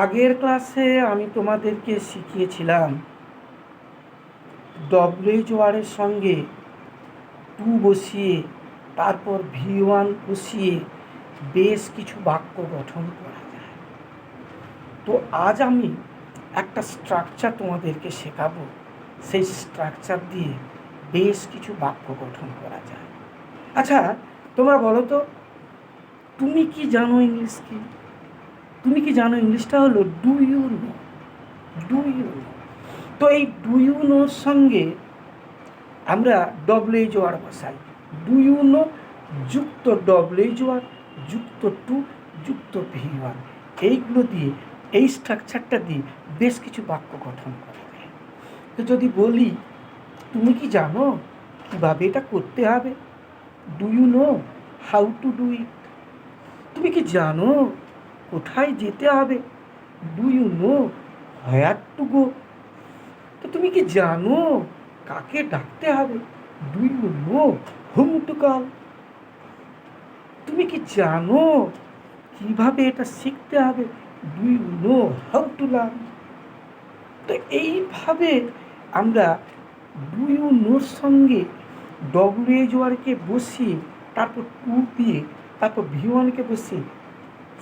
আগের ক্লাসে আমি তোমাদেরকে শিখিয়েছিলাম ডব্লিউএইচওয়ারের সঙ্গে টু বসিয়ে তারপর ভি1 বসিয়ে বেশ কিছু বাক্য গঠন করা যায়। তো আজ আমি একটা স্ট্রাকচার তোমাদেরকে শেখাবো, সেই স্ট্রাকচার দিয়ে বেশ কিছু বাক্য গঠন করা যায়। আচ্ছা, তোমরা বলো তো, তুমি কি জানো ইংলিশ কি? তুমি কি জানো ইংলিশটা হলো do you know. Do you know. তো এই ডু ইউ নোর সঙ্গে আমরা ডব্লিউএইচওয়ার বসাই। ডু ইউ নো যুক্ত ডব্লিউএইচওয়ার যুক্ত টু যুক্ত ভি1, এইগুলো দিয়ে, এই স্ট্রাকচারটা দিয়ে বেশ কিছু বাক্য গঠন করা যায়। তো যদি বলি তুমি কি জানো কীভাবে এটা করতে হবে? Do you know how to do it? তুমি কি জানো কোথায় যেতে হবে? Do you know where to go? তো তুমি কি জানো কাকে ডাকতে হবে? Do you know whom to call? তুমি কি জানো কিভাবে এটা শিখতে হবে? Do you know how to learn? তো এইভাবে আমরা ডু ইউ নোর সঙ্গে ডব্লিউএইচওয়ারকে বসিয়ে তারপর টু দিয়ে তারপর ভি1কে বসিয়ে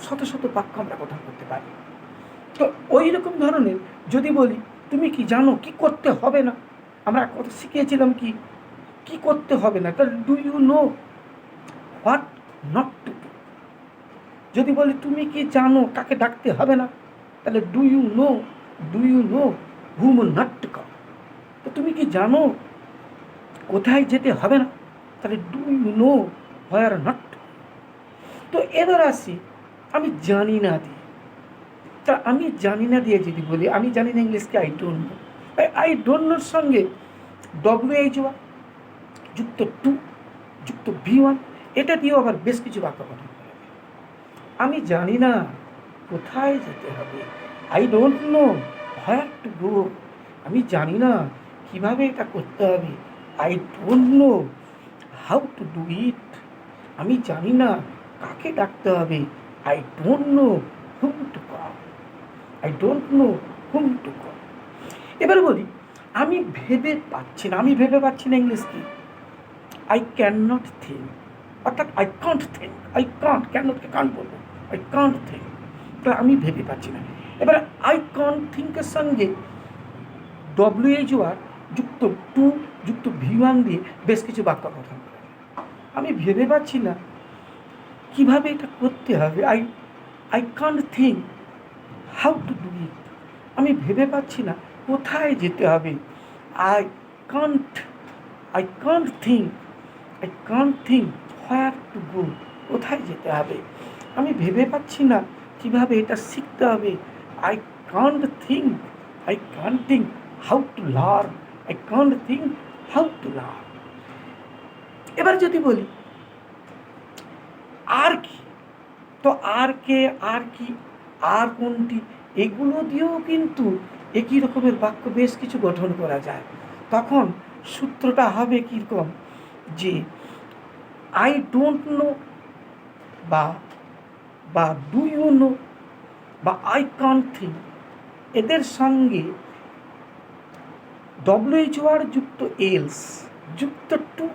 শত শত বাক্য আমরা গঠন করতে পারি। তো ওই রকম ধরনের যদি বলি তুমি কি জানো কি করতে হবে না, আমরা কথা শিখিয়েছিলাম কি করতে হবে না, তাহলে do you know what not to do. যদি বলি তুমি কি জানো কাকে ডাকতে হবে না, তাহলে do you know whom not to call. তো তুমি কি জানো কোথায় যেতে হবে না, তাহলে do you know where not to. তো এবার আসি আমি জানি না দিয়ে। তা আমি জানি না দিয়ে যদি বলি আমি জানি না ইংলিশকে I don't know, I don't নোর সঙ্গে ডব্লিউএইচওয়ার যুক্ত টু যুক্ত ভি1, এটা দিয়েও আবার বেশ কিছু বাক্য গঠন করা যায়। আমি জানি না কোথায় যেতে হবে, I don't no where to গো। আমি জানি না কীভাবে এটা করতে হবে, I don't no how to do ইট। আমি জানি না কাকে ডাকতে হবে, I don't no whom to call. I don't no whom to call. এবার বলি আমি ভেবে পাচ্ছি না। আমি ভেবে পাচ্ছি না ইংলিশ কি? আই ক্যান নট থিঙ্ক, অর্থাৎ I can't think. I can't, ক্যানটকে কান্ট বলবো, আই কান্ট থিঙ্ক। তাহলে আমি ভেবে পাচ্ছি না। এবার আই কান্ট থিঙ্কের সঙ্গে ডব্লিউএইচওয়ার যুক্ত টু যুক্ত ভি1 দিয়ে বেশ কিছু বাক্য গঠন করে। আমি ভেবে পাচ্ছি না কীভাবে এটা করতে হবে, I can't think how to do ইট। আমি ভেবে পাচ্ছি না কোথায় যেতে হবে, I can't think where to গো। কোথায় যেতে হবে। আমি ভেবে পাচ্ছি না কীভাবে এটা শিখতে হবে, I can't think how to learn. এবার যদি বলি আর কি, তো আর কে, আর কি, আর কোনটি, এগুলো দিয়েও কিন্তু একই রকমের বাক্য বেশ কিছু গঠন করা যায়। তখন সূত্রটা হবে কীরকম, যে আই ডোন্ট নো বা ডু ইউ নো বা আই কান্ট থিঙ্ক, এদের সঙ্গে ডব্লিউএইচওয়ার যুক্ত এলস যুক্ত টু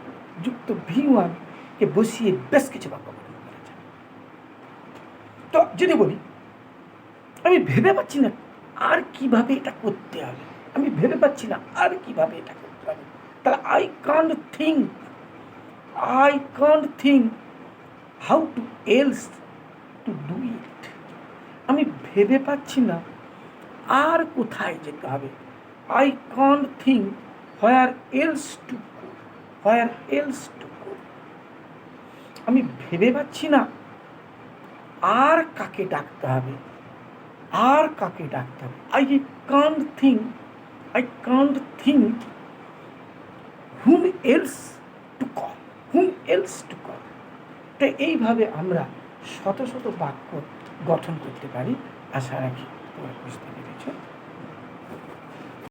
যুক্ত ভি1কে বসিয়ে বেশ কিছু বাক্য গঠন করা যায়। তো যদি বলি আমি ভেবে পাচ্ছি না আর কিভাবে এটা করতে হবে, আমি ভেবে পাচ্ছি না আর কিভাবে এটা করতে হবে, তাহলে I can't think how to else two do ইট। আমি ভেবে পাচ্ছি না আর কোথায় যেতে হবে, I can't think where else to go. আমি ভেবে পাচ্ছি না আর কাকে ডাকতে হবে, I can't think hmm else two call. তো এইভাবে আমরা শত শত বাক্য গঠন করতে পারি। আশা রাখি তোমরা বুঝতে পেরেছ।